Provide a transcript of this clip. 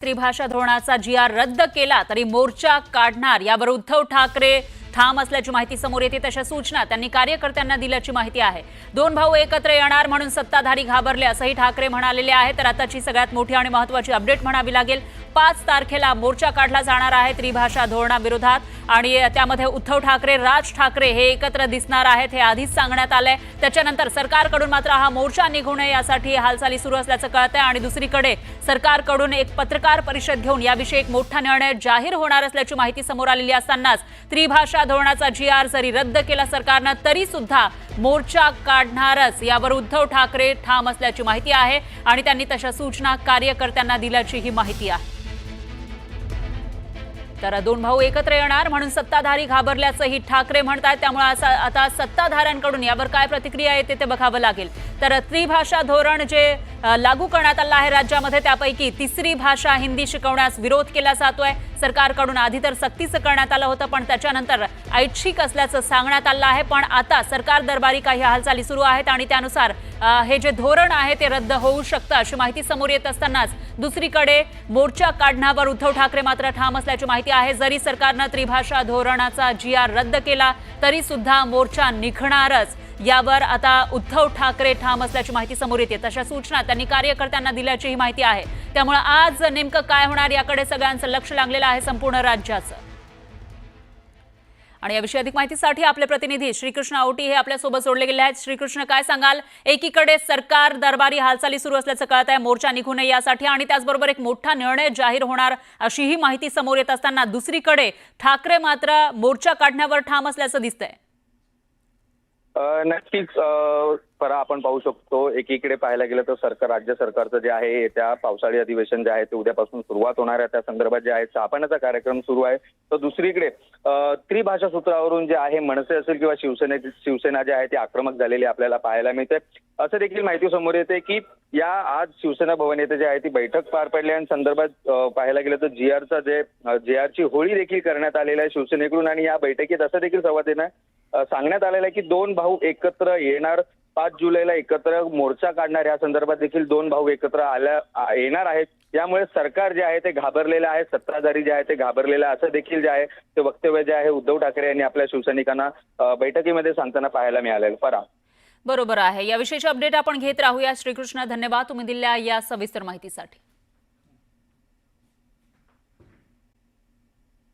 त्रिभाषा धोरणाचा जी.आर. रद्द केला तरी मोर्चा काढणार यावर उद्धव ठाकरे ठाम असल्याची माहिती समोर येते। तशा सूचना त्यांनी कार्यकर्त्यांना दिल्याची माहिती आहे। दोन भाऊ एकत्र येणार म्हणून सत्ताधारी घाबरले असंही ठाकरे म्हणालेले आहे। तर आताची सगळ्यात मोठी आणि महत्त्वाची अपडेट म्हणावी लागेल, 5 तारखेला मोर्चा काढला जाणार आहे त्रिभाषा धोरणाविरोधात आणि त्यामध्ये उद्धव ठाकरे, राज ठाकरे हे एकत्र दिसणार आहेत हे आधीच सांगण्यात आलंय। त्याच्यानंतर सरकारकडून मात्र हा मोर्चा निघू नये यासाठी हालचाली सुरू असल्याचं कळतंय आणि दुसरीकडे सरकारकडून एक पत्रकार परिषद घेऊन याविषयी एक मोठा निर्णय जाहीर होणार असल्याची माहिती समोर आलेली असतानाच त्रिभाषा धोरणाचा जी.आर. जरी रद्द केला सरकारनं तरी सुद्धा मोर्चा काढणारच यावर उद्धव ठाकरे ठाम असल्याची माहिती आहे आणि त्यांनी तशा सूचना कार्यकर्त्यांना दिल्याची ही माहिती आहे। तर दोन भाऊ एकत्र येणार म्हणून सत्ताधारी घाबरल्याचंही ठाकरे म्हणतात। त्यामुळे आता सत्ताधाऱ्यांकडून यावर काय प्रतिक्रिया येते ते बघावं लागेल। तर त्रिभाषा धोरण जे लागू करण्यात आलं आहे राज्यामध्ये त्यापैकी तिसरी भाषा हिंदी शिकवण्यास विरोध केला जातोय। सरकारकडून आधी तर सक्तीचं करण्यात आलं होतं पण त्याच्यानंतर ऐच्छिक असल्याचं सांगण्यात आलं आहे। पण आता सरकार दरबारी काही हालचाली सुरू आहेत आणि त्यानुसार हे जे धोरण आहे ते रद्द होऊ शकतं अशी माहिती समोर येत असतानाच दुसरीकडे मोर्चा काढण्यावर उद्धव ठाकरे मात्र ठाम असल्याची माहिती आहे। जरी सरकारनं त्रिभाषा धोरणाचा जी.आर. रद्द केला तरी सुद्धा मोर्चा निघणारच यावर आता उद्धव ठाकरे ठाम असल्याची माहिती समोर येते। तशा सूचना त्यांनी कार्यकर्त्यांना दिल्याची ही माहिती आहे। त्यामुळे आज नेमकं काय होणार याकडे सगळ्यांचं लक्ष लागलेलं आहे संपूर्ण राज्याचं। आणि याविषयी अधिक माहितीसाठी आपले प्रतिनिधी श्रीकृष्ण औटी हे आपल्यासोबत जोडले गेले आहेत। श्रीकृष्ण, काय सांगाल? एकीकडे सरकार दरबारी हालचाली सुरू असल्याचं कळत आहे मोर्चा निघू नये यासाठी आणि त्याचबरोबर एक मोठा निर्णय जाहीर होणार अशी ही माहिती समोर येत असताना दुसरीकडे ठाकरे मात्र मोर्चा काढण्यावर ठाम असल्याचं दिसतंय। नक्कीच परा आपण पाहू शकतो, एकीकडे पाहायला गेलं तर राज्य सरकारचं जे आहे त्या पावसाळी अधिवेशन जे आहे ते उद्यापासून सुरुवात होणार आहे। त्या संदर्भात जे आहे स्थापनेचा कार्यक्रम सुरू आहे। तर दुसरीकडे त्रिभाषा सूत्रावरून जे आहे मनसे असेल किंवा शिवसेना जे आहे ते आक्रमक झालेली आपल्याला पाहायला मिळते। असं देखील माहिती समोर येते की या आज शिवसेना भवन येथे जे आहे ती बैठक पार पडली आणि संदर्भात पाहायला गेलं तर जी.आर.ची होळी देखील करण्यात आलेली आहे शिवसेनेकडून आणि या बैठकीत असं देखील सांगण्यात आलेलं आहे की दोन भाऊ एकत्र येणार, 5 जुलैला एकत्र मोर्चा काढणार, या संदर्भात देखील दोन भाऊ एकत्र येणार आहेत। यामुळे सरकार जे आहे ते घाबरलेलं आहे, सत्ताधारी जे आहे ते घाबरलेलं आहे असं देखील जे आहे ते वक्तव्य जे आहे उद्धव ठाकरे यांनी आपल्या शिवसैनिकांना बैठकीमध्ये सांगताना पाहायला मिळालेलं। परा बरोबर आहे, याविषयीची अपडेट आपण घेत राहूया। श्रीकृष्ण, धन्यवाद तुम्ही दिलेल्या या सविस्तर माहितीसाठी।